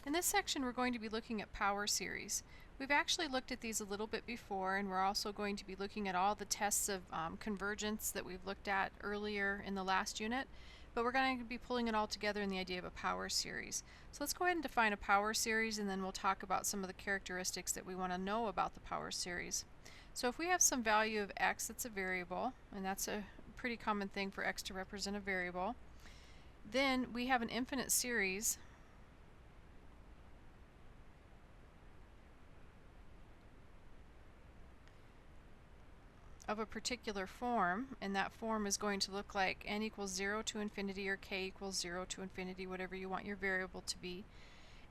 In this section we're going to be looking at power series. We've actually looked at these a little bit before, and we're also going to be looking at all the tests of convergence that we've looked at earlier in the last unit, but we're going to be pulling it all together in the idea of a power series. So let's go ahead and define a power series, and then we'll talk about some of the characteristics that we want to know about the power series. So if we have some value of x that's a variable, and that's a pretty common thing for x to represent a variable, then we have an infinite series of a particular form, and that form is going to look like n equals 0 to infinity or k equals 0 to infinity, whatever you want your variable to be.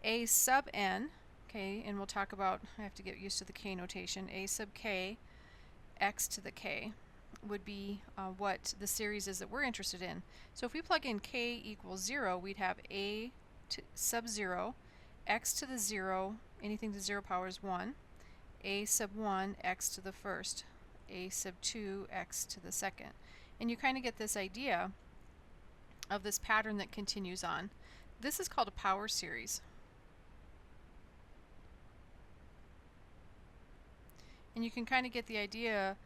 A sub n, okay, and we'll talk about, I have to get used to the k notation, a sub k x to the k would be what the series is that we're interested in. So if we plug in k equals 0, we'd have a to sub 0, x to the 0, anything to 0 power is 1, a sub 1, x to the first, a sub 2, x to the second. And you kind of get this idea of this pattern that continues on. This is called a power series. And you can kind of get the idea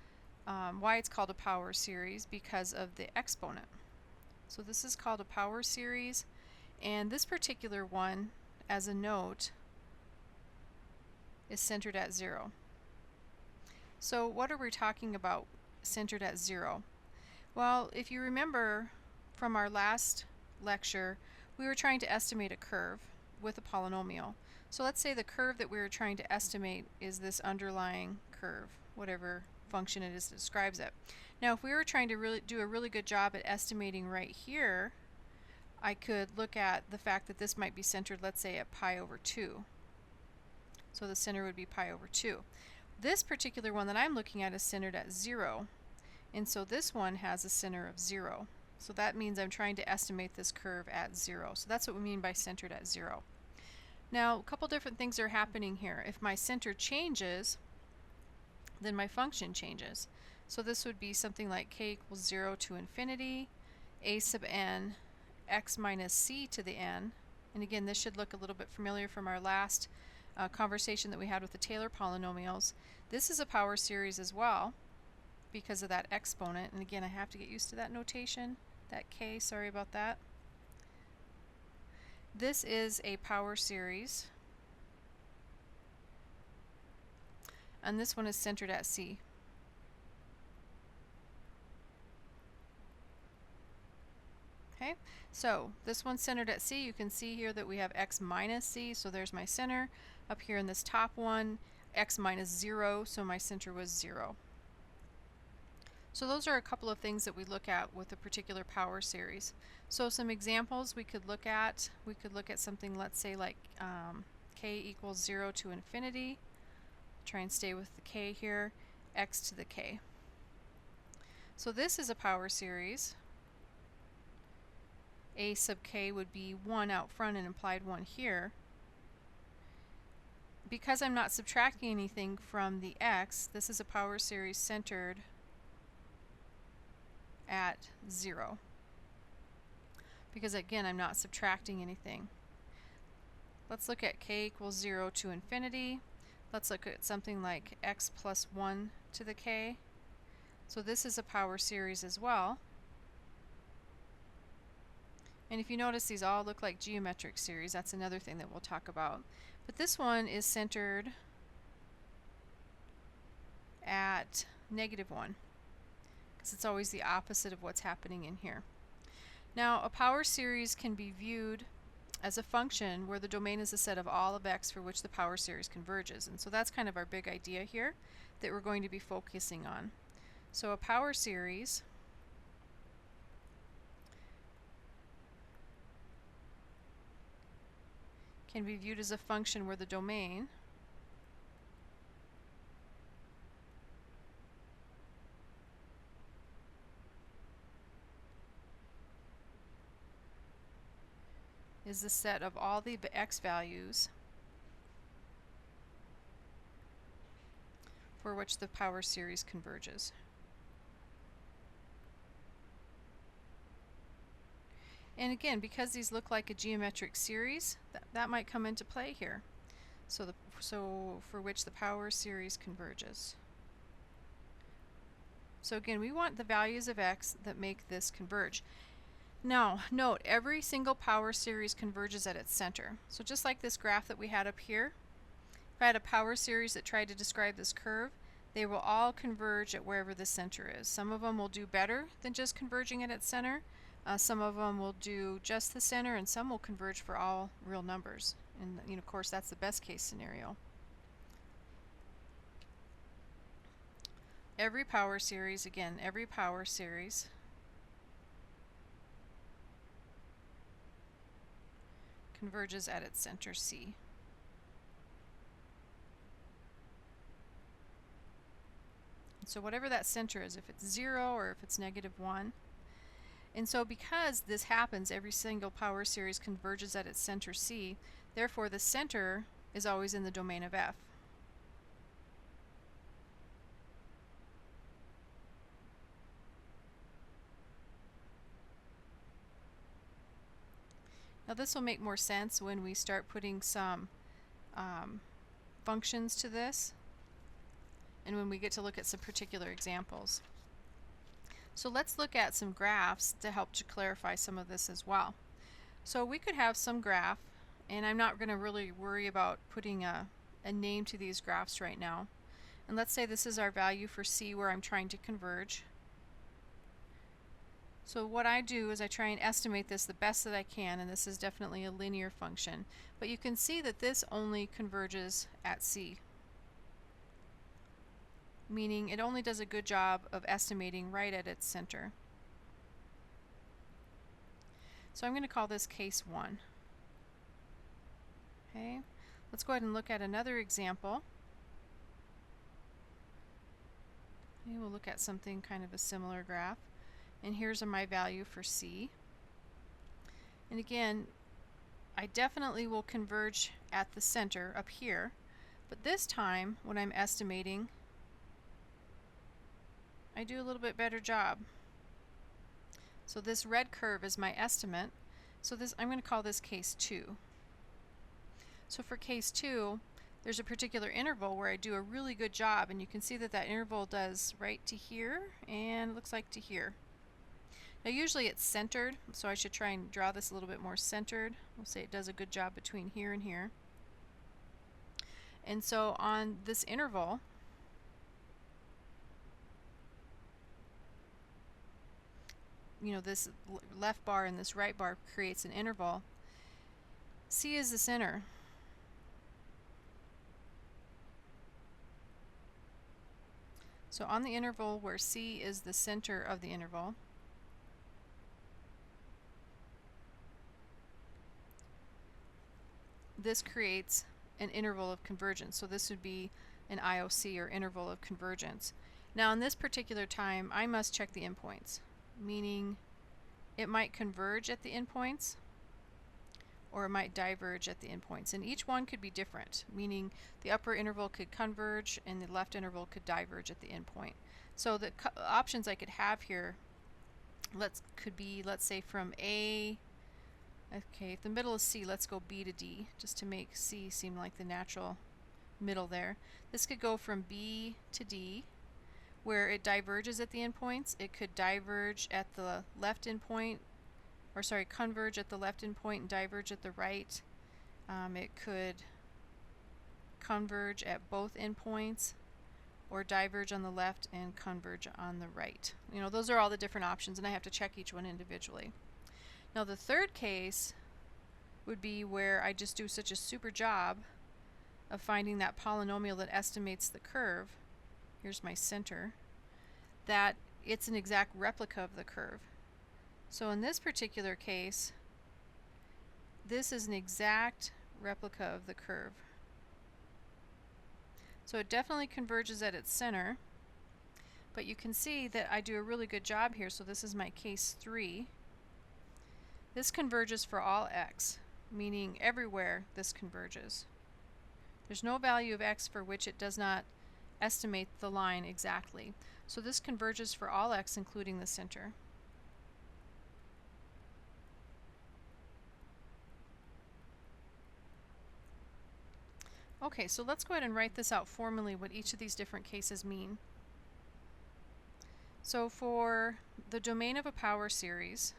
why it's called a power series because of the exponent. So this is called a power series, and this particular one, as a note, is centered at 0. So what are we talking about centered at 0? Well, if you remember from our last lecture, we were trying to estimate a curve with a polynomial. So let's say the curve that we were trying to estimate is this underlying curve, whatever function it is that describes it. Now if we were trying to do a really good job at estimating right here, I could look at the fact that this might be centered, let's say, at pi over 2. So the center would be pi over 2. This particular one that I'm looking at is centered at 0, and so this one has a center of 0. So that means I'm trying to estimate this curve at 0. So that's what we mean by centered at 0. Now a couple different things are happening here. If my center changes, then my function changes. So this would be something like k equals 0 to infinity, a sub n, x minus c to the n. And again, this should look a little bit familiar from our last conversation that we had with the Taylor polynomials. This is a power series as well because of that exponent, and again I have to get used to that notation, that k, sorry about that. This is a power series, and this one is centered at c. Okay, so this one's centered at c. You can see here that we have x minus c, so there's my center. Up here in this top one, x minus 0, so my center was 0. So those are a couple of things that we look at with a particular power series. So some examples we could look at something, let's say, like k equals 0 to infinity. Try and stay with the k here, x to the k. So this is a power series. A sub k would be 1 out front and implied 1 here. Because I'm not subtracting anything from the x, this is a power series centered at 0. Because again, I'm not subtracting anything. Let's look at k equals 0 to infinity. Let's look at something like x plus 1 to the k. So this is a power series as well. And if you notice, these all look like geometric series. That's another thing that we'll talk about. But this one is centered at -1, because it's always the opposite of what's happening in here. Now, a power series can be viewed as a function where the domain is a set of all of x for which the power series converges. And so that's kind of our big idea here that we're going to be focusing on. So a power series can be viewed as a function where the domain is the set of all the x values for which the power series converges. And again, because these look like a geometric series, that might come into play here. So for which the power series converges. So again, we want the values of x that make this converge. Now, note, every single power series converges at its center. So just like this graph that we had up here, if I had a power series that tried to describe this curve, they will all converge at wherever the center is. Some of them will do better than just converging at its center. Some of them will do just the center, and some will converge for all real numbers. And of course, that's the best case scenario. Every power series, again, every power series converges at its center C. So whatever that center is, if it's 0 or if it's -1. And so because this happens, every single power series converges at its center C, therefore the center is always in the domain of F. Now this will make more sense when we start putting some functions to this, and when we get to look at some particular examples. So let's look at some graphs to help to clarify some of this as well. So we could have some graph, and I'm not going to really worry about putting a name to these graphs right now. And let's say this is our value for C where I'm trying to converge. So what I do is I try and estimate this the best that I can, and this is definitely a linear function. But you can see that this only converges at C, meaning it only does a good job of estimating right at its center. So I'm going to call this case 1. Okay, let's go ahead and look at another example. Okay, we'll look at something kind of a similar graph. And here's my value for C. And again, I definitely will converge at the center up here, but this time when I'm estimating, I do a little bit better job. So this red curve is my estimate. So I'm going to call this case 2. So for case 2, there's a particular interval where I do a really good job, and you can see that that interval does right to here and looks like to here. Now usually it's centered, so I should try and draw this a little bit more centered. We'll say it does a good job between here and here. And so on this interval, this left bar and this right bar creates an interval. C is the center. So on the interval where C is the center of the interval, this creates an interval of convergence. So this would be an IOC, or interval of convergence. Now in this particular time, I must check the endpoints, meaning it might converge at the endpoints or it might diverge at the endpoints. And each one could be different, meaning the upper interval could converge and the left interval could diverge at the endpoint. So the options I could have here could be, let's say, from A. Okay, if the middle is C, let's go B to D, just to make C seem like the natural middle there. This could go from B to D, where it diverges at the endpoints. It could diverge at the left endpoint, or sorry, converge at the left endpoint and diverge at the right. It could converge at both endpoints, or diverge on the left and converge on the right. Those are all the different options, and I have to check each one individually. Now the third case would be where I just do such a super job of finding that polynomial that estimates the curve. Here's my center. That it's an exact replica of the curve. So in this particular case, this is an exact replica of the curve. So it definitely converges at its center, but you can see that I do a really good job here. So this is my case 3. This converges for all x, meaning everywhere this converges. There's no value of x for which it does not estimate the line exactly. So this converges for all x, including the center. Okay, so let's go ahead and write this out formally, what each of these different cases mean. So for the domain of a power series,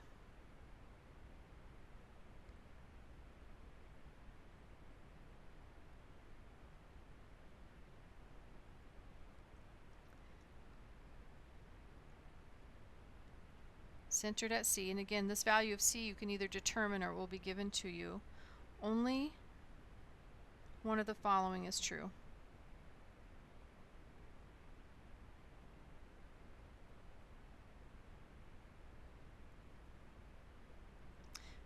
centered at C, and again, this value of C you can either determine or it will be given to you. Only one of the following is true.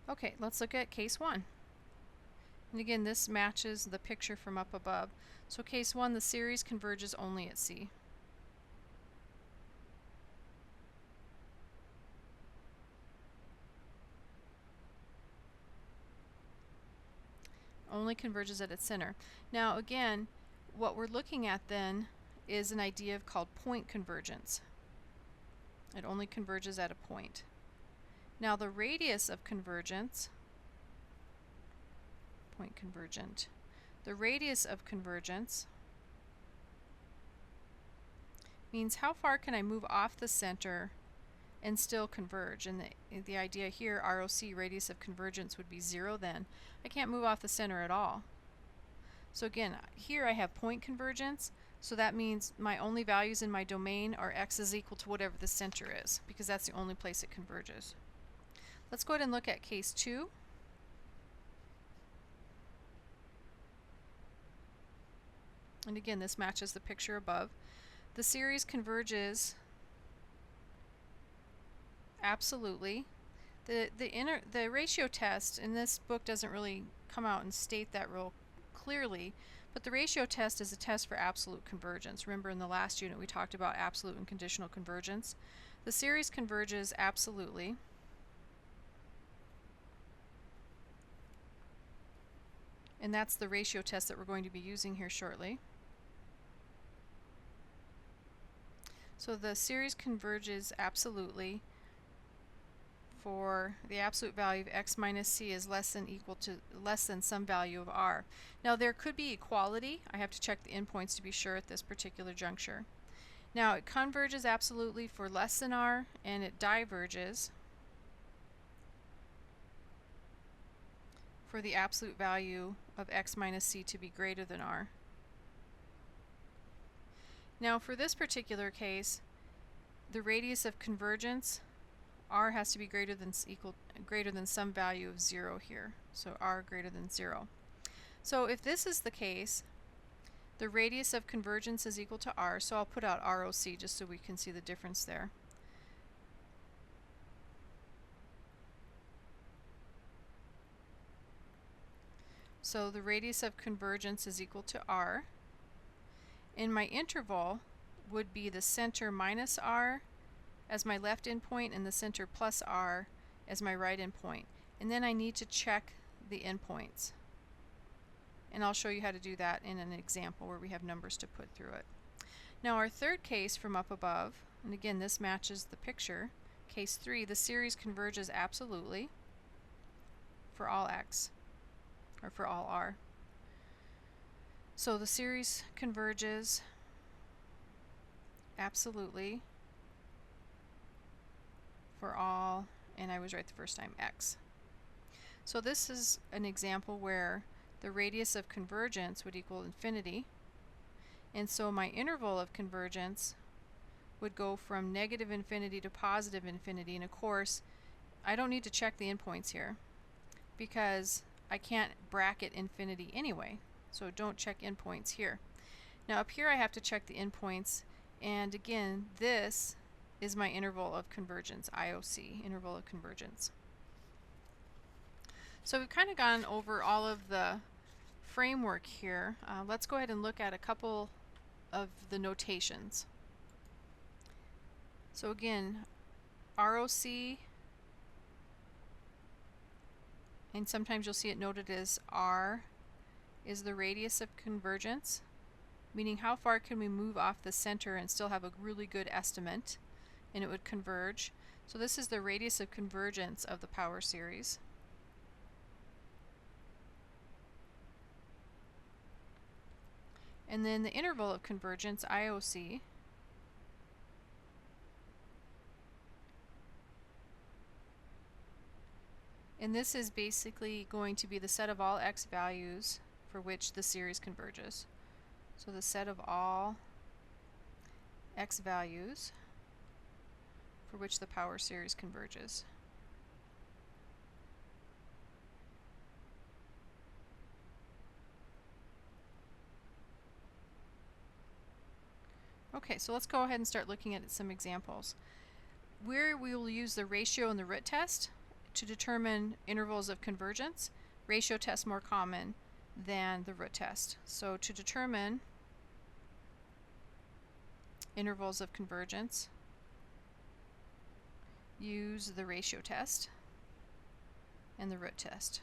Okay, let's look at case 1. And again, this matches the picture from up above. So case 1, the series converges only at C. Only converges at its center. Now again, what we're looking at then is an idea called point convergence. It only converges at a point. Now the radius of convergence, point convergent, the radius of convergence means how far can I move off the center and still converge. And the idea here, ROC, radius of convergence, would be 0 then. I can't move off the center at all. So again, here I have point convergence, so that means my only values in my domain are x is equal to whatever the center is, because that's the only place it converges. Let's go ahead and look at case 2. And again, this matches the picture above. The series converges absolutely. The ratio test in this book doesn't really come out and state that real clearly, but the ratio test is a test for absolute convergence. Remember in the last unit we talked about absolute and conditional convergence. The series converges absolutely. And that's the ratio test that we're going to be using here shortly. So the series converges absolutely for the absolute value of x minus c is less than some value of r. Now there could be equality. I have to check the endpoints to be sure at this particular juncture. Now it converges absolutely for less than r, and it diverges for the absolute value of x minus c to be greater than r. Now for this particular case, the radius of convergence, r has to be greater than some value of 0 here. So r greater than 0. So if this is the case, the radius of convergence is equal to r, so I'll put out ROC just so we can see the difference there. So the radius of convergence is equal to r. And my interval would be the center minus r as my left endpoint and the center plus r as my right endpoint. And then I need to check the endpoints. And I'll show you how to do that in an example where we have numbers to put through it. Now our third case from up above, and again this matches the picture, case 3, the series converges absolutely for all x, or for all r. So the series converges absolutely for all, and I was right the first time, x. So this is an example where the radius of convergence would equal infinity, and so my interval of convergence would go from negative infinity to positive infinity. And of course I don't need to check the endpoints here because I can't bracket infinity anyway, so don't check endpoints here. Now up here I have to check the endpoints, and again this is my interval of convergence, IOC, interval of convergence. So we've kind of gone over all of the framework here. Let's go ahead and look at a couple of the notations. So again, ROC, and sometimes you'll see it noted as R, is the radius of convergence, meaning how far can we move off the center and still have a really good estimate, and it would converge. So this is the radius of convergence of the power series. And then the interval of convergence, IOC, and this is basically going to be the set of all x values for which the series converges. So the set of all x values for which the power series converges. Okay, so let's go ahead and start looking at some examples. Where we will use the ratio and the root test to determine intervals of convergence. Ratio test more common than the root test. So to determine intervals of convergence, use the ratio test and the root test.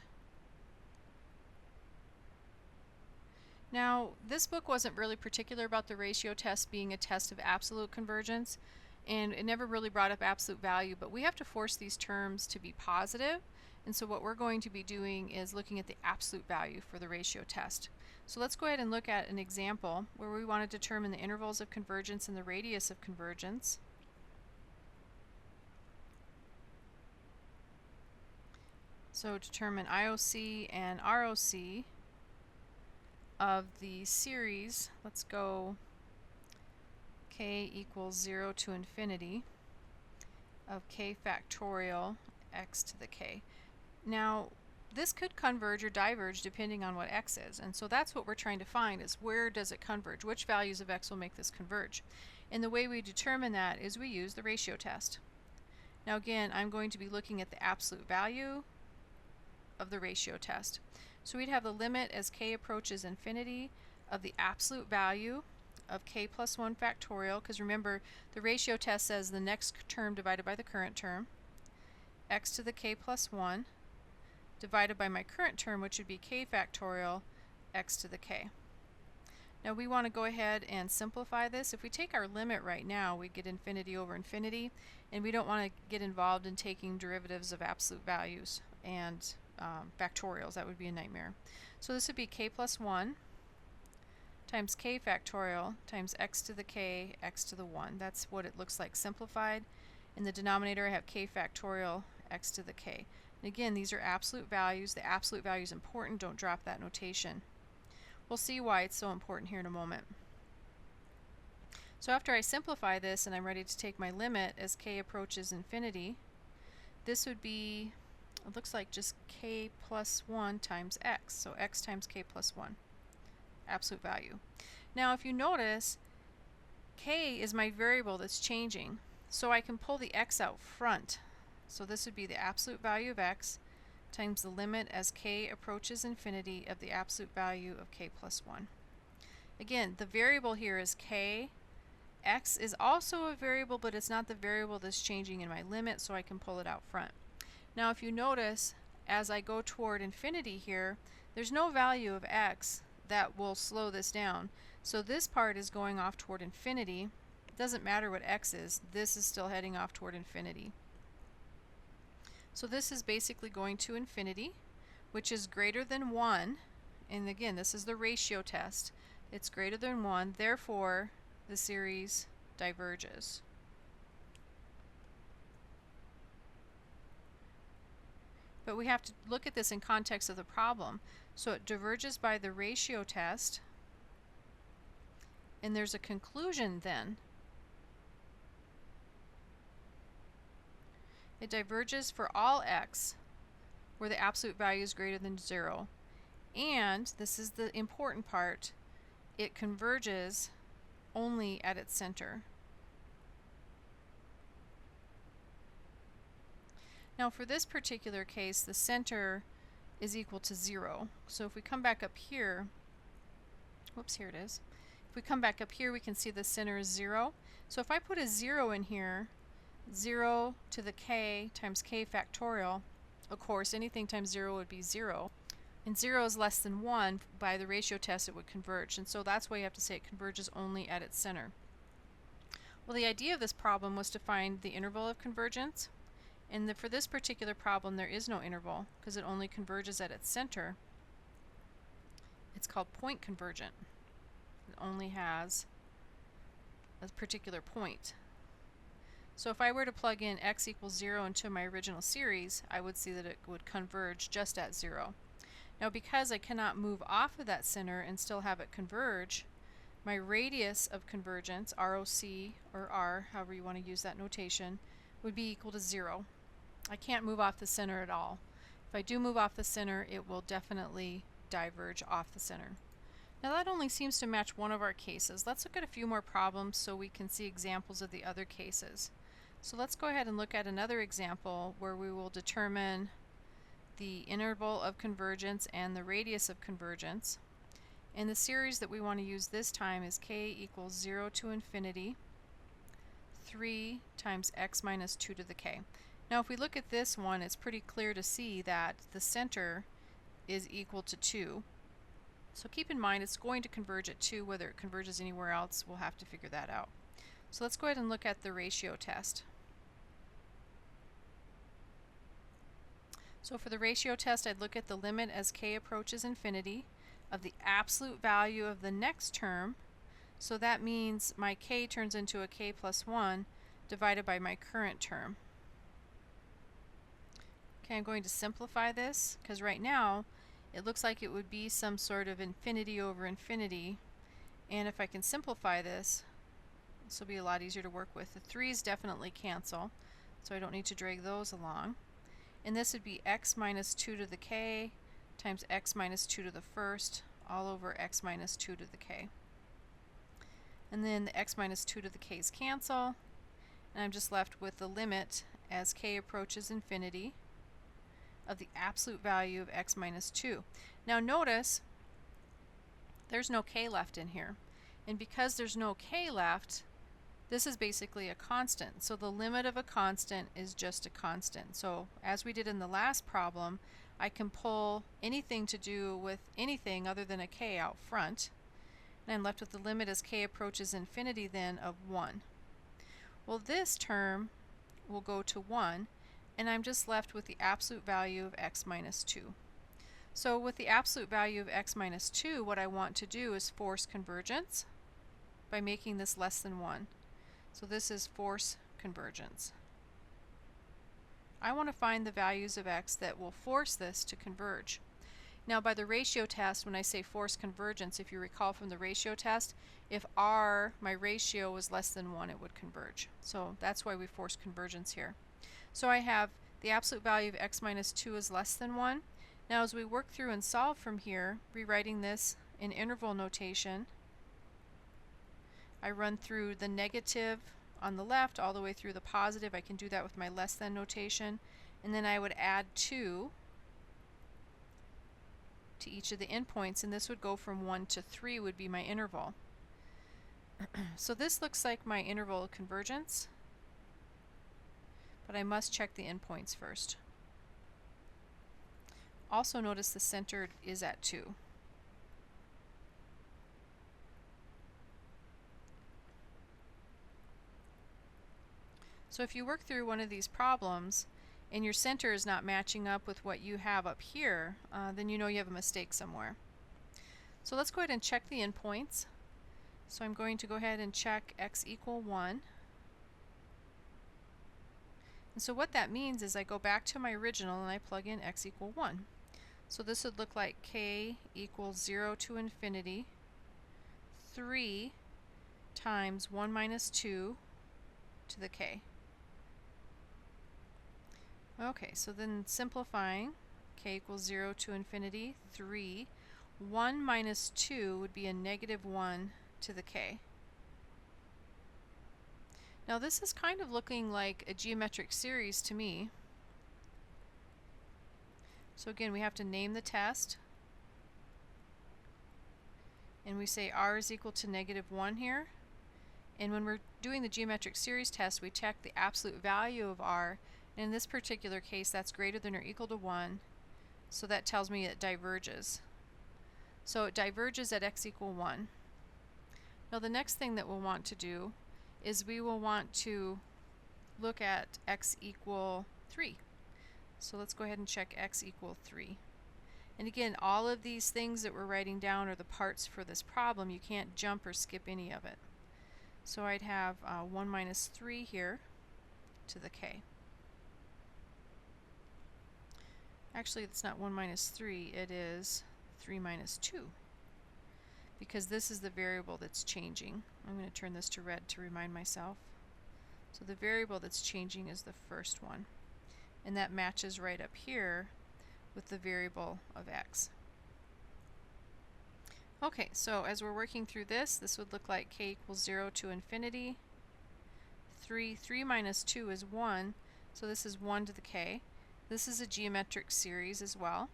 Now, this book wasn't really particular about the ratio test being a test of absolute convergence, and it never really brought up absolute value, but we have to force these terms to be positive, and so what we're going to be doing is looking at the absolute value for the ratio test. So let's go ahead and look at an example where we want to determine the intervals of convergence and the radius of convergence. So determine IOC and ROC of the series, let's go k equals 0 to infinity of k factorial x to the k. Now, this could converge or diverge depending on what x is, and so that's what we're trying to find, is where does it converge? Which values of x will make this converge? And the way we determine that is we use the ratio test. Now again, I'm going to be looking at the absolute value of the ratio test. So we'd have the limit as k approaches infinity of the absolute value of k plus 1 factorial, because remember the ratio test says the next term divided by the current term, x to the k plus 1 divided by my current term, which would be k factorial x to the k. Now we want to go ahead and simplify this. If we take our limit right now, we get infinity over infinity, and we don't want to get involved in taking derivatives of absolute values and factorials. That would be a nightmare. So this would be k plus 1 times k factorial times x to the k, x to the 1. That's what it looks like simplified. In the denominator I have k factorial x to the k. And again, these are absolute values. The absolute value is important. Don't drop that notation. We'll see why it's so important here in a moment. So after I simplify this and I'm ready to take my limit as k approaches infinity, this would be, it looks like just k plus 1 times x. So x times k plus 1, absolute value. Now if you notice, k is my variable that's changing, so I can pull the x out front. So this would be the absolute value of x times the limit as k approaches infinity of the absolute value of k plus 1. Again, the variable here is k. X is also a variable, but it's not the variable that's changing in my limit, so I can pull it out front. Now if you notice, as I go toward infinity here, there's no value of x that will slow this down. So this part is going off toward infinity. It doesn't matter what x is, this is still heading off toward infinity. So this is basically going to infinity, which is greater than 1. And again, this is the ratio test. It's greater than 1, therefore the series diverges. But we have to look at this in context of the problem. So it diverges by the ratio test, and there's a conclusion then. It diverges for all x where the absolute value is greater than 0. And, this is the important part, it converges only at its center. Now for this particular case, the center is equal to 0. So if we come back up here, whoops, here it is. If we come back up here, we can see the center is 0. So if I put a 0 in here, 0 to the k times k factorial, of course anything times 0 would be 0. And 0 is less than 1, by the ratio test it would converge. And so that's why you have to say it converges only at its center. Well, the idea of this problem was to find the interval of convergence. And for this particular problem, there is no interval because it only converges at its center. It's called point convergent. It only has a particular point. So if I were to plug in x equals 0 into my original series, I would see that it would converge just at 0. Now because I cannot move off of that center and still have it converge, my radius of convergence, ROC or R, however you want to use that notation, would be equal to 0. I can't move off the center at all. If I do move off the center, it will definitely diverge off the center. Now that only seems to match one of our cases. Let's look at a few more problems so we can see examples of the other cases. So let's go ahead and look at another example where we will determine the interval of convergence and the radius of convergence. And the series that we want to use this time is k equals 0 to infinity 3 times x minus 2 to the k. Now if we look at this one, it's pretty clear to see that the center is equal to 2. So keep in mind it's going to converge at 2. Whether it converges anywhere else, we'll have to figure that out. So let's go ahead and look at the ratio test. So for the ratio test, I'd look at the limit as k approaches infinity of the absolute value of the next term. So that means my k turns into a k plus 1 divided by my current term. Okay, I'm going to simplify this because right now it looks like it would be some sort of infinity over infinity. And if I can simplify this, this will be a lot easier to work with. The 3's definitely cancel, so I don't need to drag those along. And this would be x minus 2 to the k times x minus 2 to the first all over x minus 2 to the k. And then the x minus 2 to the k's cancel, and I'm just left with the limit as k approaches infinity of the absolute value of x minus 2. Now notice there's no k left in here. And because there's no k left, this is basically a constant. So the limit of a constant is just a constant. So as we did in the last problem, I can pull anything to do with anything other than a k out front. And I'm left with the limit as k approaches infinity then of 1. Well, this term will go to 1, and I'm just left with the absolute value of x minus 2. So with the absolute value of x minus 2, what I want to do is force convergence by making this less than 1. So this is force convergence. I want to find the values of x that will force this to converge. Now by the ratio test, when I say force convergence, if you recall from the ratio test, if r, my ratio, was less than 1, it would converge. So that's why we force convergence here. So I have the absolute value of x minus 2 is less than 1. Now as we work through and solve from here, rewriting this in interval notation, I run through the negative on the left all the way through the positive. I can do that with my less than notation. And then I would add 2 to each of the endpoints, and this would go from 1 to 3 would be my interval. So this looks like my interval of convergence, but I must check the endpoints first. Also notice the center is at 2. So if you work through one of these problems and your center is not matching up with what you have up here, then you know you have a mistake somewhere. So let's go ahead and check the endpoints. So I'm going to go ahead and check x equal 1. And so what that means is I go back to my original and I plug in x equal 1. So this would look like k equals 0 to infinity 3 times 1 minus 2 to the k. Okay, so then simplifying, k equals 0 to infinity 3. 1 minus 2 would be a negative 1 to the k. Now this is kind of looking like a geometric series to me. So again, we have to name the test. And we say r is equal to negative 1 here. And when we're doing the geometric series test, we check the absolute value of r. And in this particular case, that's greater than or equal to 1. So that tells me it diverges. So it diverges at x equal 1. Now the next thing that we'll want to do is we will want to look at x equal 3. So let's go ahead and check x equal 3. And again, all of these things that we're writing down are the parts for this problem. You can't jump or skip any of it. So I'd have 1 minus 3 here to the k. Actually, it's not 1 minus 3, it is 3 minus 2, because this is the variable that's changing. I'm going to turn this to red to remind myself. So the variable that's changing is the first one, and that matches right up here with the variable of x. Okay, so as we're working through this, this would look like k equals 0 to infinity. 3 minus 2 is 1, so this is 1 to the k. This is a geometric series as well.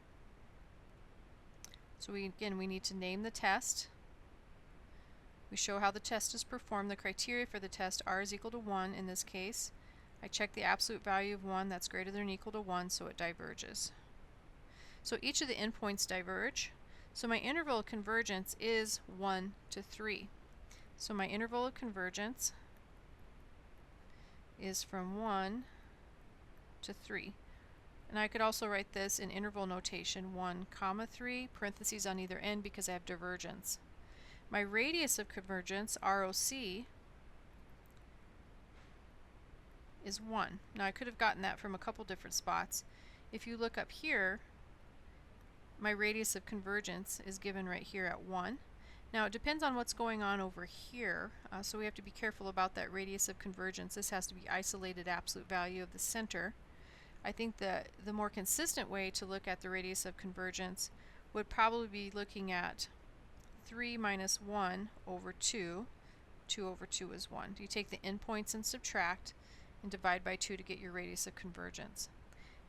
So we need to name the test. We show how the test is performed. The criteria for the test, r is equal to 1 in this case. I check the absolute value of 1, that's greater than or equal to 1, so it diverges. So each of the endpoints diverge. So my interval of convergence is 1 to 3. So my interval of convergence is from 1 to 3. And I could also write this in interval notation, 1 comma 3, parentheses on either end because I have divergence. My radius of convergence, ROC, is 1. Now I could have gotten that from a couple different spots. If you look up here, my radius of convergence is given right here at 1. Now it depends on what's going on over here, so we have to be careful about that radius of convergence. This has to be isolated absolute value of the center. I think that the more consistent way to look at the radius of convergence would probably be looking at 3 minus 1 over 2. 2 over 2 is 1. You take the endpoints and subtract and divide by 2 to get your radius of convergence.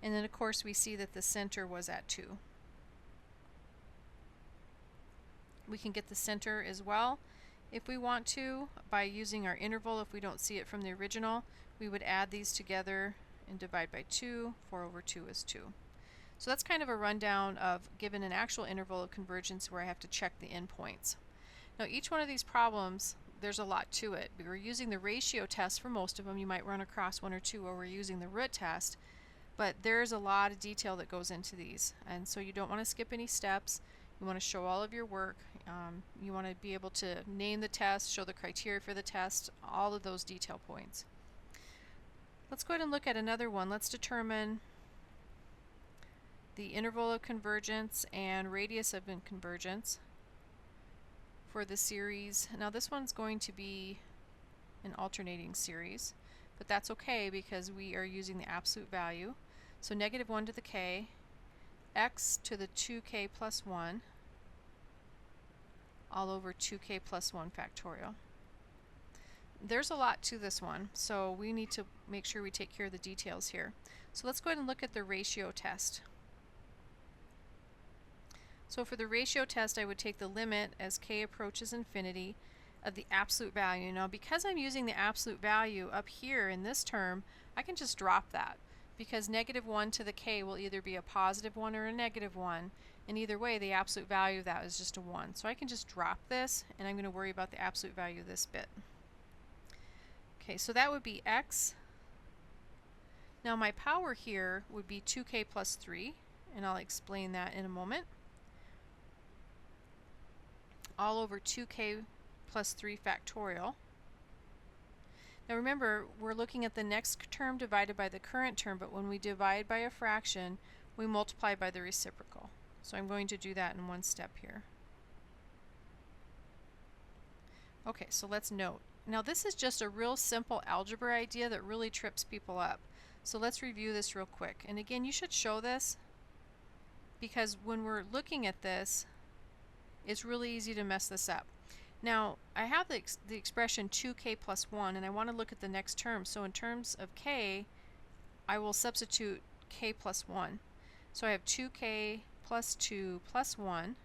And then of course we see that the center was at 2. We can get the center as well if we want to by using our interval. If we don't see it from the original, we would add these together and divide by 2. 4 over 2 is 2. So that's kind of a rundown of given an actual interval of convergence where I have to check the endpoints. Now each one of these problems, there's a lot to it. We're using the ratio test for most of them. You might run across one or two where we're using the root test, but there's a lot of detail that goes into these, and so you don't want to skip any steps. You want to show all of your work. You want to be able to name the test, show the criteria for the test, all of those detail points. Let's go ahead and look at another one. Let's determine the interval of convergence and radius of convergence for the series. Now this one's going to be an alternating series, but that's okay because we are using the absolute value. So negative 1 to the k, x to the 2k plus 1, all over 2k plus 1 factorial. There's a lot to this one, so we need to make sure we take care of the details here. So let's go ahead and look at the ratio test. So for the ratio test, I would take the limit as k approaches infinity of the absolute value. Now because I'm using the absolute value up here in this term, I can just drop that because negative 1 to the k will either be a positive 1 or a negative 1, and either way the absolute value of that is just a 1. So I can just drop this, and I'm going to worry about the absolute value of this bit. Okay, so that would be x. Now my power here would be 2k plus 3, and I'll explain that in a moment. All over 2k plus 3 factorial. Now remember, we're looking at the next term divided by the current term, but when we divide by a fraction, we multiply by the reciprocal. So I'm going to do that in one step here. Okay, so let's note. Now this is just a real simple algebra idea that really trips people up. So let's review this real quick. And again, you should show this because when we're looking at this, it's really easy to mess this up. Now I have the expression 2k plus 1, and I want to look at the next term. So in terms of k, I will substitute k plus 1. So I have 2k plus 2 plus 1,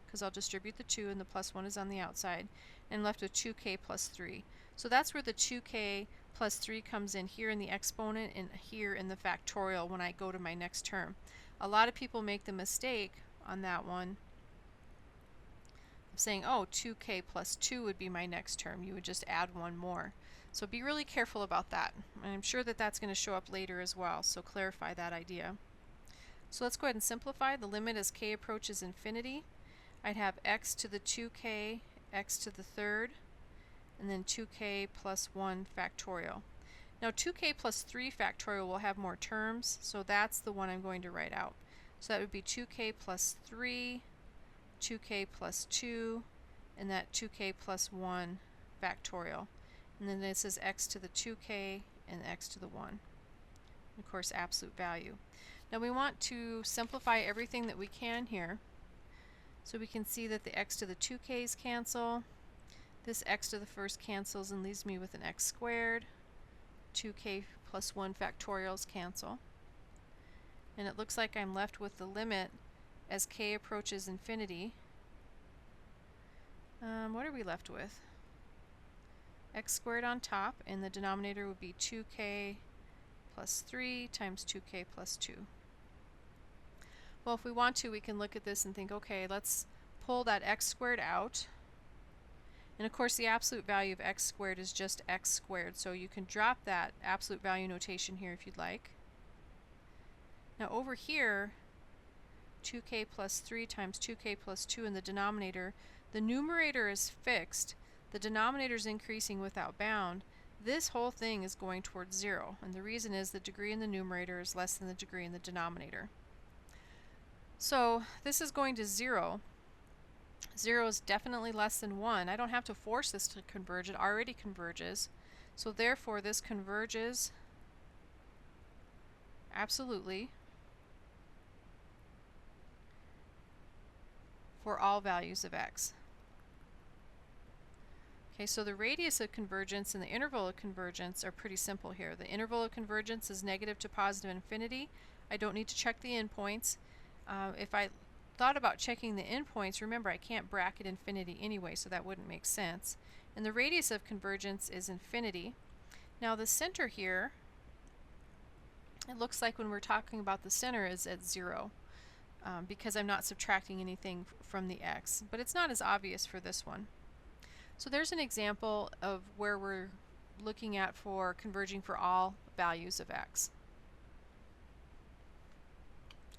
because I'll distribute the 2 and the plus 1 is on the outside, and left with 2k plus 3. So that's where the 2k plus 3 comes in here in the exponent and here in the factorial when I go to my next term. A lot of people make the mistake on that one of saying, oh, 2k plus 2 would be my next term. You would just add one more. So be really careful about that. And I'm sure that that's going to show up later as well, so clarify that idea. So let's go ahead and simplify. The limit as k approaches infinity. I'd have x to the 2k, x to the third, and then 2k plus 1 factorial. Now 2k plus 3 factorial will have more terms, so that's the one I'm going to write out. So that would be 2k plus 3, 2k plus 2, and that 2k plus 1 factorial. And then this is x to the 2k and x to the 1. And of course, absolute value. Now we want to simplify everything that we can here. So we can see that the x to the 2k's cancel. This x to the first cancels and leaves me with an x squared. 2k plus 1 factorials cancel. And it looks like I'm left with the limit as k approaches infinity. What are we left with? X squared on top, and the denominator would be 2k plus 3 times 2k plus 2. Well, if we want to, we can look at this and think, okay, let's pull that x squared out. And of course, the absolute value of x squared is just x squared, so you can drop that absolute value notation here if you'd like. Now over here, 2k plus 3 times 2k plus 2 in the denominator, the numerator is fixed, the denominator is increasing without bound. This whole thing is going towards 0, and the reason is the degree in the numerator is less than the degree in the denominator. So this is going to 0. 0 is definitely less than 1. I don't have to force this to converge, it already converges. So therefore this converges absolutely for all values of x. Okay, so the radius of convergence and the interval of convergence are pretty simple here. The interval of convergence is negative to positive infinity. I don't need to check the endpoints. If I thought about checking the endpoints, remember I can't bracket infinity anyway, so that wouldn't make sense. And the radius of convergence is infinity. Now the center here, it looks like when we're talking about the center is at 0 because I'm not subtracting anything from the x, but it's not as obvious for this one. So there's an example of where we're looking at for converging for all values of x.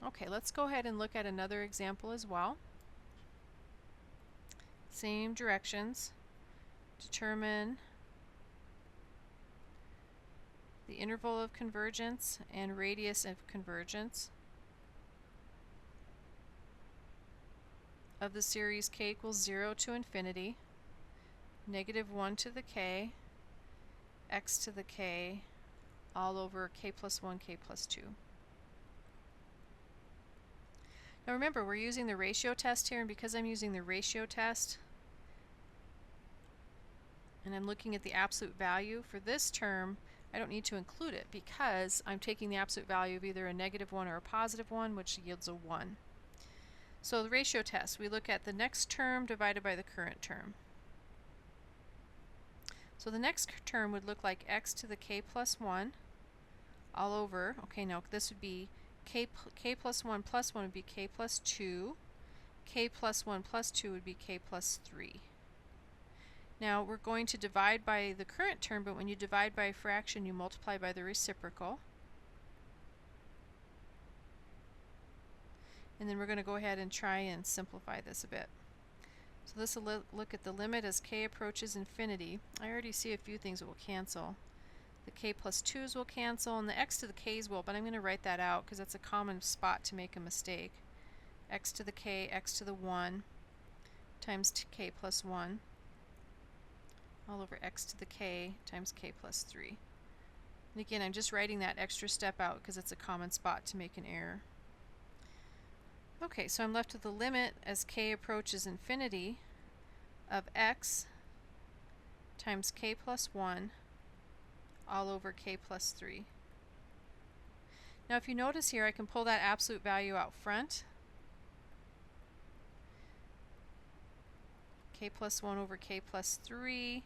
Okay, let's go ahead and look at another example as well. Same directions. Determine the interval of convergence and radius of convergence of the series k equals 0 to infinity, negative 1 to the k, x to the k, all over k plus 1, k plus 2. Now remember, we're using the ratio test here, and because I'm using the ratio test and I'm looking at the absolute value for this term, I don't need to include it because I'm taking the absolute value of either a negative 1 or a positive 1, which yields a 1. So the ratio test, we look at the next term divided by the current term. So the next term would look like x to the k plus 1 all over, okay, now this would be k plus 1 would be k plus 2, k plus 1 plus 2 would be k plus 3. Now we're going to divide by the current term, but when you divide by a fraction you multiply by the reciprocal. And then we're going to go ahead and try and simplify this a bit. So this will look at the limit as k approaches infinity. I already see a few things that will cancel. The k plus 2's will cancel, and the x to the k's will, but I'm going to write that out because that's a common spot to make a mistake. X to the k, x to the 1 times k plus 1 all over x to the k times k plus 3. And again, I'm just writing that extra step out because it's a common spot to make an error. Okay, so I'm left with the limit as k approaches infinity of x times k plus 1 all over k plus 3. Now if you notice here, I can pull that absolute value out front. K plus 1 over k plus 3.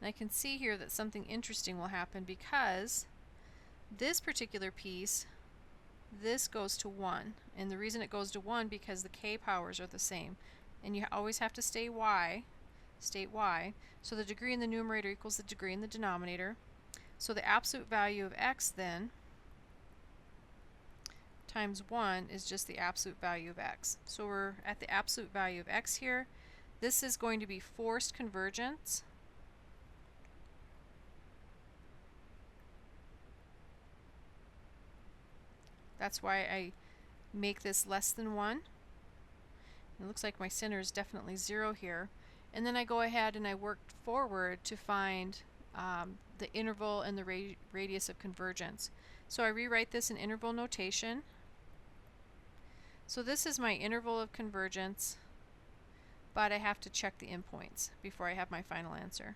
And I can see here that something interesting will happen because this particular piece, this goes to 1. And the reason it goes to 1 because the k powers are the same. And you always have to state y. So the degree in the numerator equals the degree in the denominator. So the absolute value of x then times 1 is just the absolute value of x. So we're at the absolute value of x here. This is going to be forced convergence. That's why I make this less than 1. It looks like my center is definitely 0 here. And then I go ahead and I work forward to find the interval and the radius of convergence. So I rewrite this in interval notation. So this is my interval of convergence, but I have to check the endpoints before I have my final answer.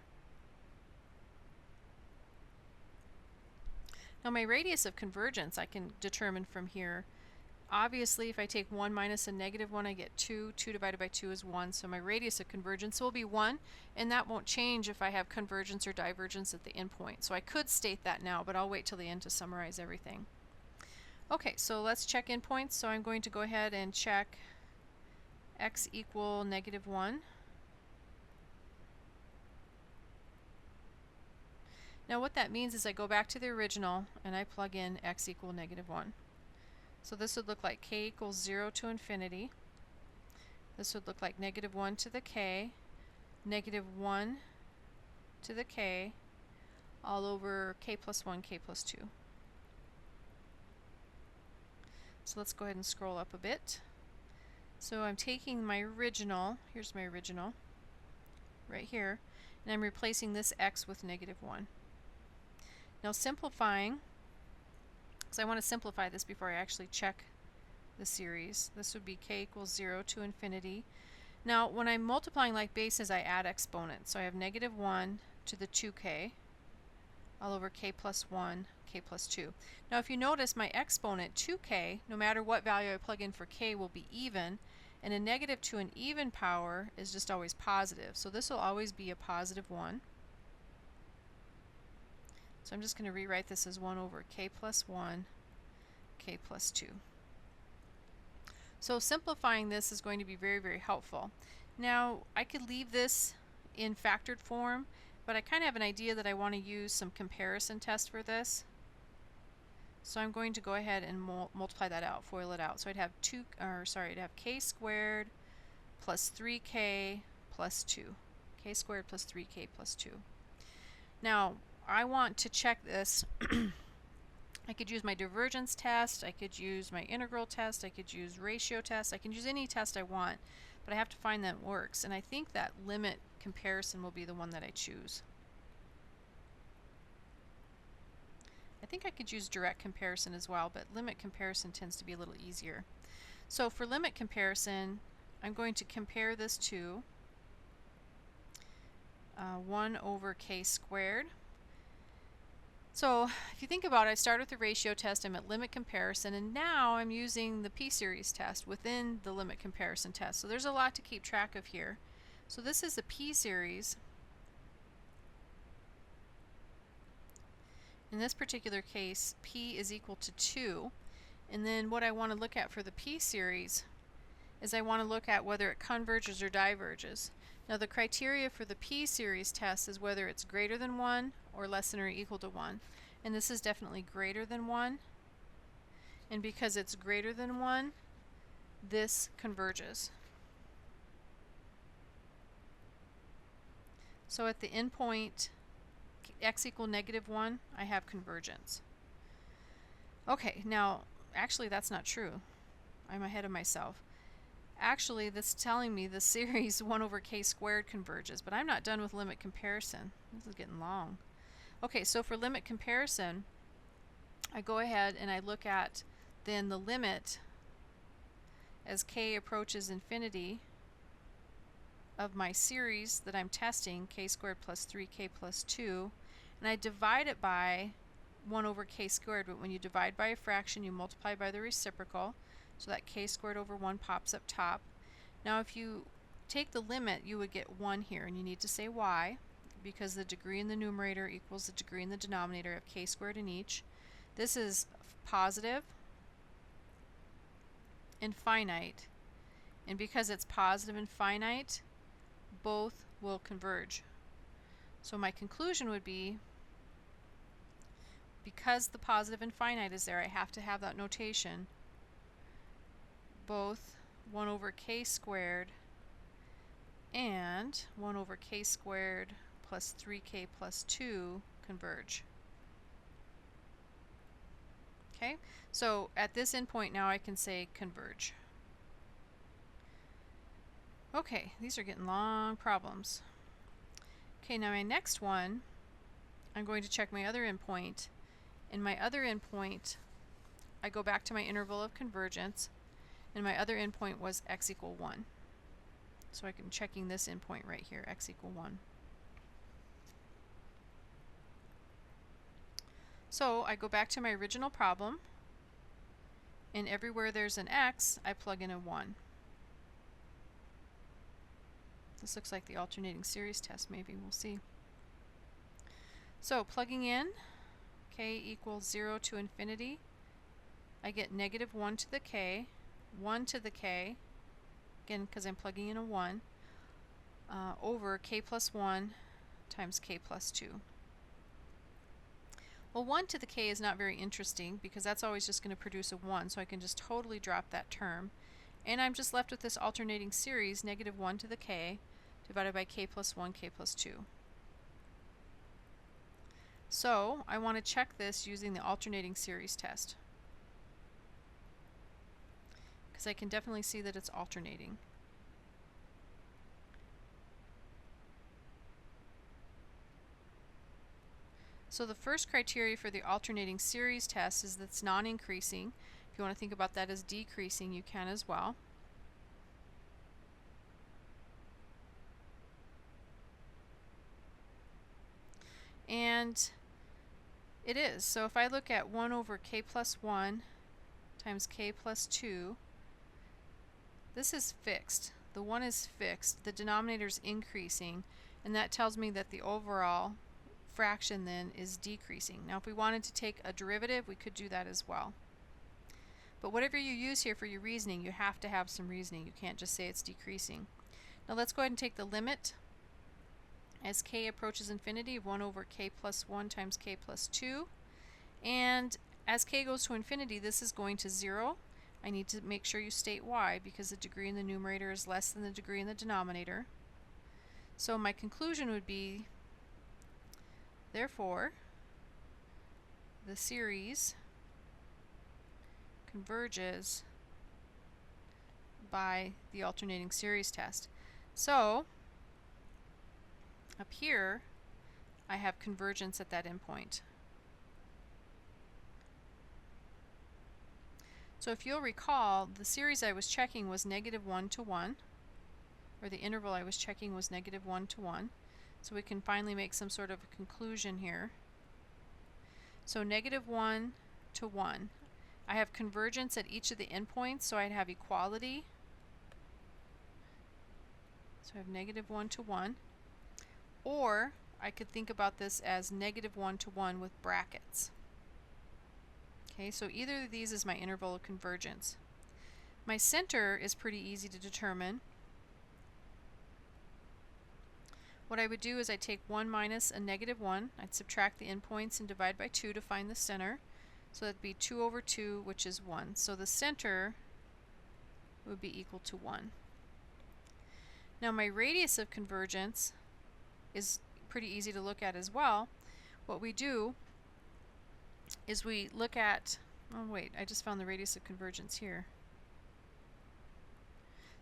Now my radius of convergence I can determine from here. Obviously, if I take 1 minus a negative 1, I get 2. 2 divided by 2 is 1, so my radius of convergence will be 1, and that won't change if I have convergence or divergence at the endpoint. So I could state that now, but I'll wait till the end to summarize everything. Okay, so let's check endpoints. So I'm going to go ahead and check x equal negative 1. Now what that means is I go back to the original and I plug in x equal negative 1. So this would look like k equals 0 to infinity. This would look like negative 1 to the k, negative 1 to the k, all over k plus 1, k plus 2. So let's go ahead and scroll up a bit. So I'm taking my original, here's my original, right here, and I'm replacing this x with negative 1. Now simplifying, because I want to simplify this before I actually check the series. This would be k equals 0 to infinity. Now when I'm multiplying like bases, I add exponents. So I have negative 1 to the 2k all over k plus 1, k plus 2. Now if you notice, my exponent 2k, no matter what value I plug in for k, will be even, and a negative to an even power is just always positive. So this will always be a positive 1. So I'm just going to rewrite this as 1 over k plus 1, k plus 2. So simplifying this is going to be very, very helpful. Now I could leave this in factored form, but I kind of have an idea that I want to use some comparison test for this. So I'm going to go ahead and multiply that out, FOIL it out. So I'd have I'd have k squared plus 3k plus 2. K squared plus 3k plus 2. Now I want to check this. I could use my divergence test, I could use my integral test, I could use ratio test, I can use any test I want, but I have to find that works. And I think that limit comparison will be the one that I choose. I think I could use direct comparison as well, but limit comparison tends to be a little easier. So for limit comparison, I'm going to compare this to 1 over k squared. So if you think about it, I start with the ratio test, I'm at limit comparison, and now I'm using the p-series test within the limit comparison test. So there's a lot to keep track of here. So this is the p-series. In this particular case, p is equal to 2. And then what I want to look at for the p-series is I want to look at whether it converges or diverges. Now the criteria for the p-series test is whether it's greater than 1 or less than or equal to 1. And this is definitely greater than 1. And because it's greater than 1, this converges. So at the endpoint x equal negative 1, I have convergence. Okay, now actually that's not true. I'm ahead of myself. Actually, that's telling me the series 1 over k squared converges, but I'm not done with limit comparison. This is getting long. Okay, so for limit comparison, I go ahead and I look at then the limit as k approaches infinity of my series that I'm testing, k squared plus 3k plus 2, and I divide it by 1 over k squared, but when you divide by a fraction, you multiply by the reciprocal, so that k squared over 1 pops up top. Now if you take the limit, you would get 1 here, and you need to say why, because the degree in the numerator equals the degree in the denominator of k squared in each. This is positive and finite, and because it's positive and finite, both will converge. So my conclusion would be, because the positive and finite is there, I have to have that notation. both 1 over k squared and 1 over k squared plus 3k plus 2 converge. Okay, so at this endpoint now I can say converge. Okay, these are getting long problems. Okay, now my next one, I'm going to check my other endpoint. In my other endpoint, I go back to my interval of convergence, and my other endpoint was x equal 1. So I'm checking this endpoint right here, x equal 1. So I go back to my original problem, and everywhere there's an x, I plug in a 1. This looks like the alternating series test, maybe, we'll see. So plugging in k equals 0 to infinity, I get negative 1 to the k, 1 to the k, again because I'm plugging in a 1, over k plus 1 times k plus 2. Well, 1 to the k is not very interesting because that's always just going to produce a 1, so I can just totally drop that term. And I'm just left with this alternating series, negative 1 to the k, divided by k plus 1, k plus 2. So I want to check this using the alternating series test, because I can definitely see that it's alternating. So the first criteria for the alternating series test is that it's non-increasing. If you want to think about that as decreasing, you can as well. And it is. So if I look at 1 over k plus 1 times k plus 2, this is fixed. The 1 is fixed. The denominator is increasing, and that tells me that the overall fraction then is decreasing. Now if we wanted to take a derivative, we could do that as well. But whatever you use here for your reasoning, you have to have some reasoning. You can't just say it's decreasing. Now let's go ahead and take the limit as k approaches infinity of 1 over k plus 1 times k plus 2. And as k goes to infinity, this is going to 0. I need to make sure you state why, because the degree in the numerator is less than the degree in the denominator. So my conclusion would be, therefore, the series converges by the alternating series test. So up here, I have convergence at that endpoint. So if you'll recall, the series I was checking was negative 1 to 1, or the interval I was checking was negative 1 to 1. So we can finally make some sort of a conclusion here. So negative 1 to 1. I have convergence at each of the endpoints, so I'd have equality. So I have negative 1 to 1. Or I could think about this as negative 1 to 1 with brackets. Okay, so either of these is my interval of convergence. My center is pretty easy to determine. What I would do is I'd take 1 minus a negative 1. I'd subtract the endpoints and divide by 2 to find the center. So that'd be 2 over 2, which is 1. So the center would be equal to 1. Now my radius of convergence is pretty easy to look at as well. What we do is we look at, oh wait, I just found the radius of convergence here.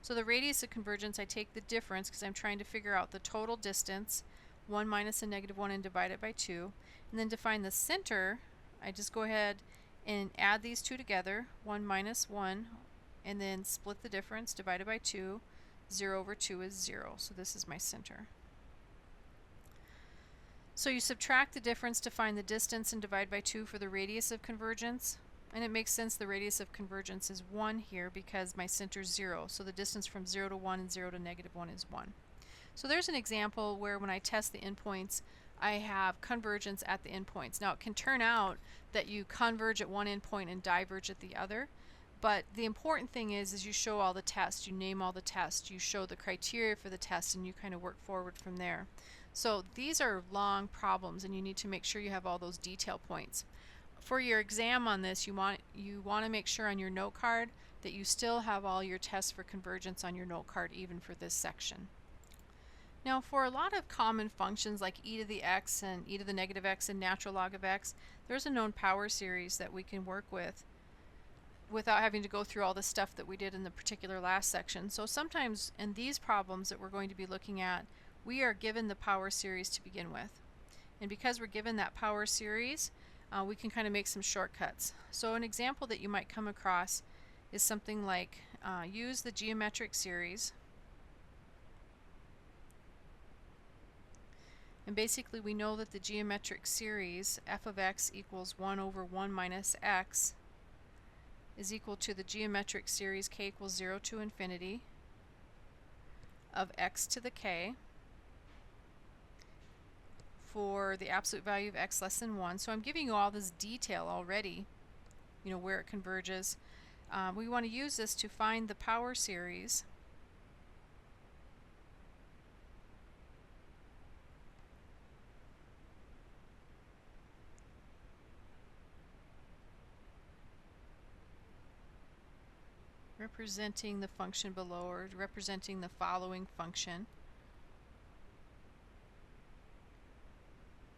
So the radius of convergence, I take the difference because I'm trying to figure out the total distance, 1 minus a negative 1, and divide it by 2. And then to find the center, I just go ahead and add these two together, 1 minus 1, and then split the difference, divided by 2. 0 over 2 is 0, so this is my center. So you subtract the difference to find the distance and divide by 2 for the radius of convergence. And it makes sense the radius of convergence is 1 here because my center is 0. So the distance from 0 to 1 and 0 to negative 1 is 1. So there's an example where when I test the endpoints, I have convergence at the endpoints. Now it can turn out that you converge at one endpoint and diverge at the other. But the important thing is you show all the tests, you name all the tests, you show the criteria for the tests, and you kind of work forward from there. So these are long problems, and you need to make sure you have all those detail points. For your exam on this, you want to make sure on your note card that you still have all your tests for convergence on your note card even for this section. Now for a lot of common functions like e to the x and e to the negative x and natural log of x, there's a known power series that we can work with without having to go through all the stuff that we did in the particular last section. So sometimes in these problems that we're going to be looking at, we are given the power series to begin with. And because we're given that power series, we can kind of make some shortcuts. So an example that you might come across is something like use the geometric series. And basically we know that the geometric series f of x equals 1 over 1 minus x is equal to the geometric series k equals 0 to infinity of x to the k for the absolute value of x less than 1. So I'm giving you all this detail already, you know, where it converges. We want to use this to find the power series representing the function below, or representing the following function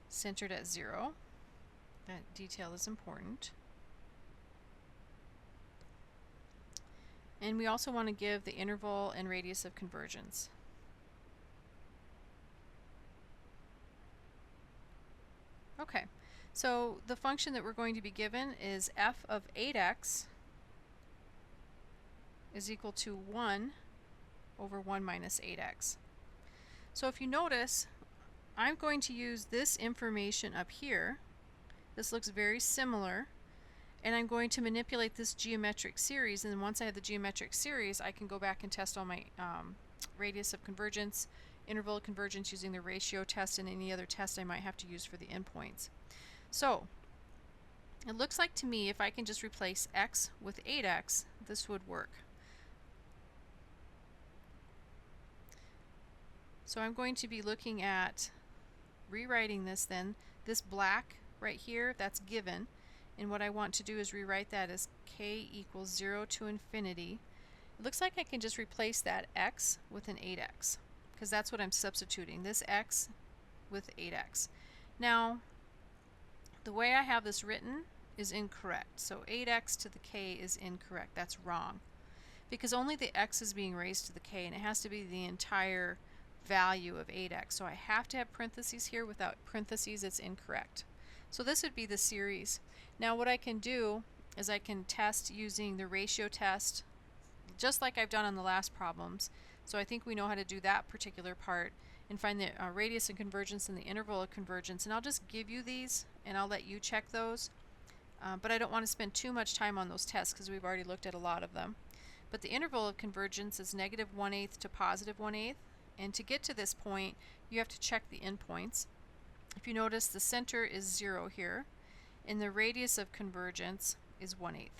centered at 0. That detail is important. And we also want to give the interval and radius of convergence. Okay, so the function that we're going to be given is f of 8x is equal to 1 over 1 minus 8x. So if you notice, I'm going to use this information up here. This looks very similar, and I'm going to manipulate this geometric series, and then once I have the geometric series, I can go back and test all my radius of convergence, interval of convergence using the ratio test, and any other test I might have to use for the endpoints. So it looks like to me if I can just replace x with 8x, this would work. So I'm going to be looking at rewriting this then. This black right here, that's given. And what I want to do is rewrite that as k equals 0 to infinity. It looks like I can just replace that x with an 8x, because that's what I'm substituting, this x with 8x. Now, the way I have this written is incorrect. So 8x to the k is incorrect. That's wrong, because only the x is being raised to the k, and it has to be the entire value of 8x. So I have to have parentheses here. Without parentheses, it's incorrect. So this would be the series. Now what I can do is I can test using the ratio test, just like I've done on the last problems. So I think we know how to do that particular part, and find the radius of convergence and the interval of convergence. And I'll just give you these, and I'll let you check those. But I don't want to spend too much time on those tests because we've already looked at a lot of them. But the interval of convergence is negative 1/8 to positive 1/8. And to get to this point, you have to check the endpoints. If you notice, the center is 0 here, and the radius of convergence is 1/8.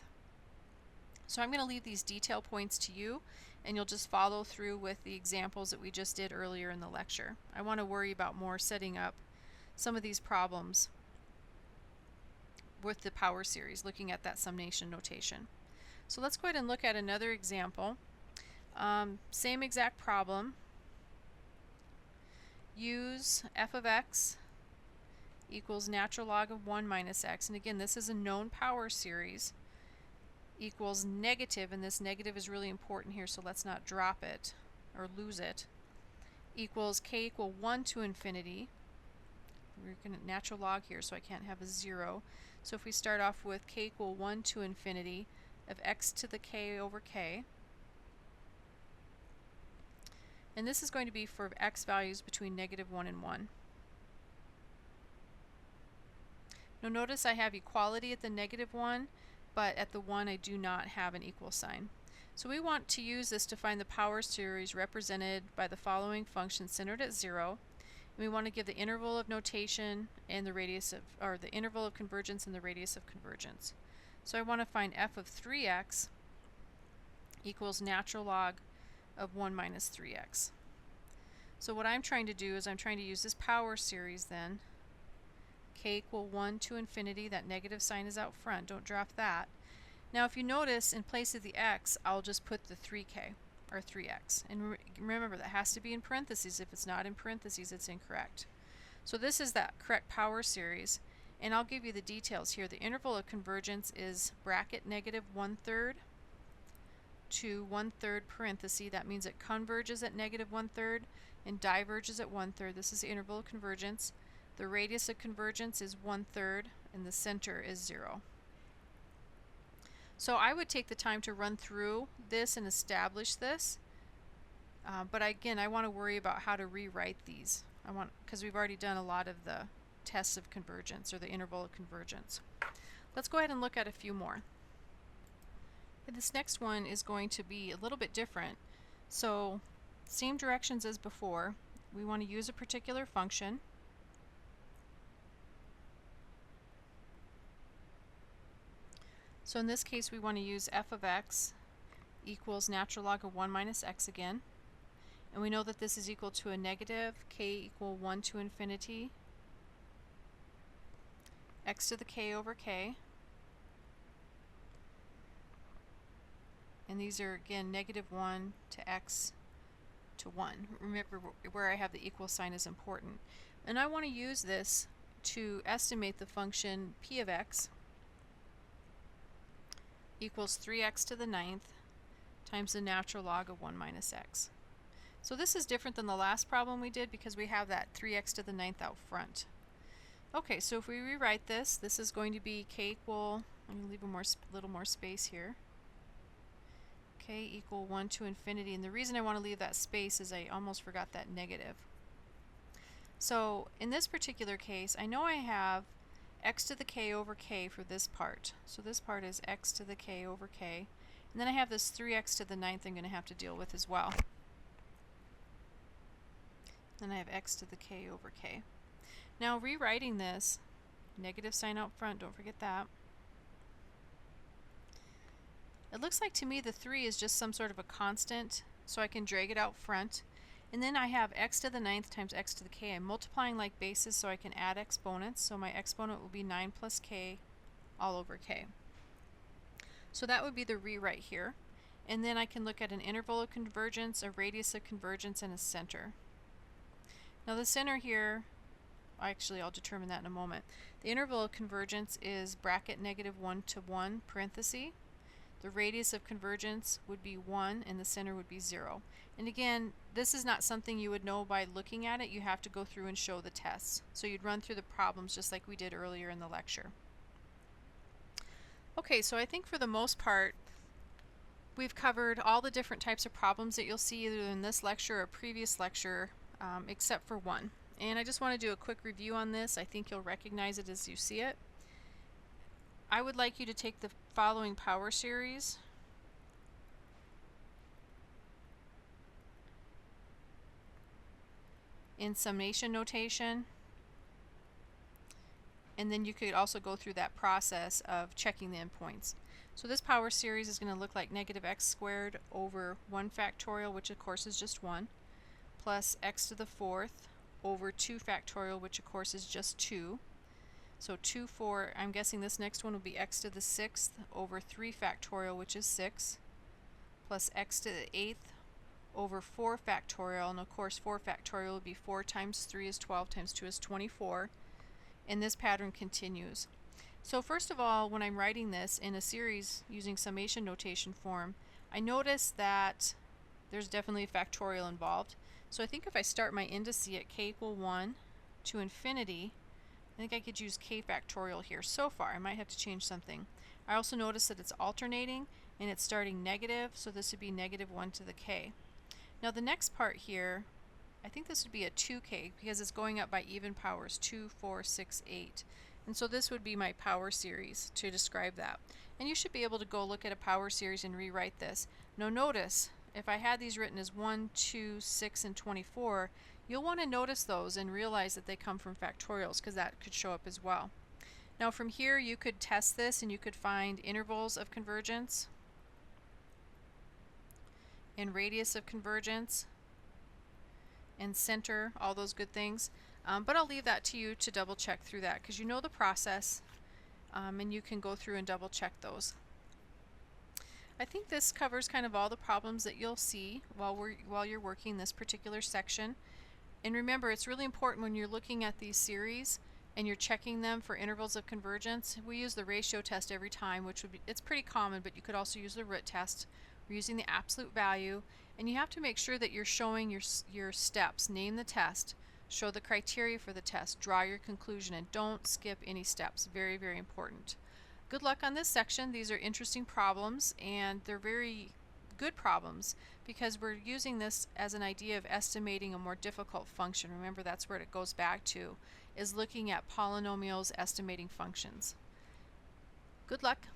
So I'm going to leave these detail points to you, and you'll just follow through with the examples that we just did earlier in the lecture. I want to worry about more setting up some of these problems with the power series, looking at that summation notation. So let's go ahead and look at another example. Same exact problem. Use f of x equals natural log of 1 minus x, and again this is a known power series, equals negative, and this negative is really important here, so let's not drop it or lose it, equals k equal 1 to infinity. We're going to natural log here, so I can't have a 0. So if we start off with k equal 1 to infinity of x to the k over k, and this is going to be for x values between negative 1 and 1. Now notice I have equality at the negative 1, but at the 1 I do not have an equal sign. So we want to use this to find the power series represented by the following function centered at 0. And we want to give the interval of notation and the radius of, or the interval of convergence and the radius of convergence. So I want to find f of 3x equals natural log of 1 minus 3x. So what I'm trying to do is I'm trying to use this power series then, k equal 1 to infinity, that negative sign is out front, don't drop that, Now if you notice, in place of the x, I'll just put the 3k or 3x. And remember, that has to be in parentheses. If it's not in parentheses, it's incorrect. So this is that correct power series. And I'll give you the details here. The interval of convergence is bracket negative 1/3 to 1/3 parenthesis. That means it converges at negative 1/3 and diverges at 1/3. This is the interval of convergence. The radius of convergence is 1/3 and the center is 0. So I would take the time to run through this and establish this. But again, I want to worry about how to rewrite these. Because we've already done a lot of the tests of convergence or the interval of convergence. Let's go ahead and look at a few more. And this next one is going to be a little bit different. So same directions as before. We want to use a particular function. So in this case, we want to use f of x equals natural log of 1 minus x again. And we know that this is equal to a negative k equal 1 to infinity x to the k over k. And these are, again, negative 1 to x to 1. Remember, where I have the equal sign is important. And I want to use this to estimate the function p of x equals 3x to the 9th times the natural log of 1 minus x. So this is different than the last problem we did because we have that 3x to the 9th out front. Okay, so if we rewrite this, this is going to be k equal, I'm going to leave a little more space here, k equal 1 to infinity. And the reason I want to leave that space is I almost forgot that negative. So in this particular case, I know I have x to the k over k for this part. So this part is x to the k over k. And then I have this 3x to the 9th I'm going to have to deal with as well. Then I have x to the k over k. Now rewriting this, negative sign out front, don't forget that. It looks like to me the 3 is just some sort of a constant, so I can drag it out front. And then I have x to the 9th times x to the k. I'm multiplying like bases so I can add exponents. So my exponent will be 9 plus k all over k. So that would be the rewrite here. And then I can look at an interval of convergence, a radius of convergence, and a center. Now the center here, actually I'll determine that in a moment. The interval of convergence is bracket negative 1 to 1 parenthesis. The radius of convergence would be 1 and the center would be 0. And again, this is not something you would know by looking at it. You have to go through and show the tests. So you'd run through the problems just like we did earlier in the lecture. Okay, so I think for the most part we've covered all the different types of problems that you'll see either in this lecture or a previous lecture, except for one. And I just want to do a quick review on this. I think you'll recognize it as you see it. I would like you to take the following power series in summation notation, and then you could also go through that process of checking the endpoints. So this power series is going to look like negative x squared over 1 factorial, which of course is just 1, plus x to the 4th over 2 factorial, which of course is just 2. So 2, 4, I'm guessing this next one will be x to the 6th over 3 factorial, which is 6, plus x to the 8th over 4 factorial, and of course 4 factorial would be 4 times 3 is 12 times 2 is 24, and this pattern continues. So first of all, when I'm writing this in a series using summation notation form, I notice that there's definitely a factorial involved. So I think if I start my indice at k equal 1 to infinity, I think I could use k factorial here. So far, I might have to change something. I also notice that it's alternating and it's starting negative, so this would be negative 1 to the k. Now the next part here, I think this would be a 2k because it's going up by even powers, 2, 4, 6, 8. And so this would be my power series to describe that. And you should be able to go look at a power series and rewrite this. Now notice, if I had these written as 1, 2, 6, and 24, you'll want to notice those and realize that they come from factorials because that could show up as well. Now from here you could test this and you could find intervals of convergence and radius of convergence and center, all those good things. But I'll leave that to you to double check through that because you know the process, and you can go through and double check those. I think this covers kind of all the problems that you'll see while you're working this particular section. And remember, it's really important when you're looking at these series and you're checking them for intervals of convergence. We use the ratio test every time, which would be, it's pretty common, but you could also use the root test. We're using the absolute value, and you have to make sure that you're showing your steps. Name the test, show the criteria for the test, draw your conclusion, and don't skip any steps. Very, very important. Good luck on this section. These are interesting problems, and they're very good problems because we're using this as an idea of estimating a more difficult function. Remember, that's where it goes back to, is looking at polynomials estimating functions. Good luck.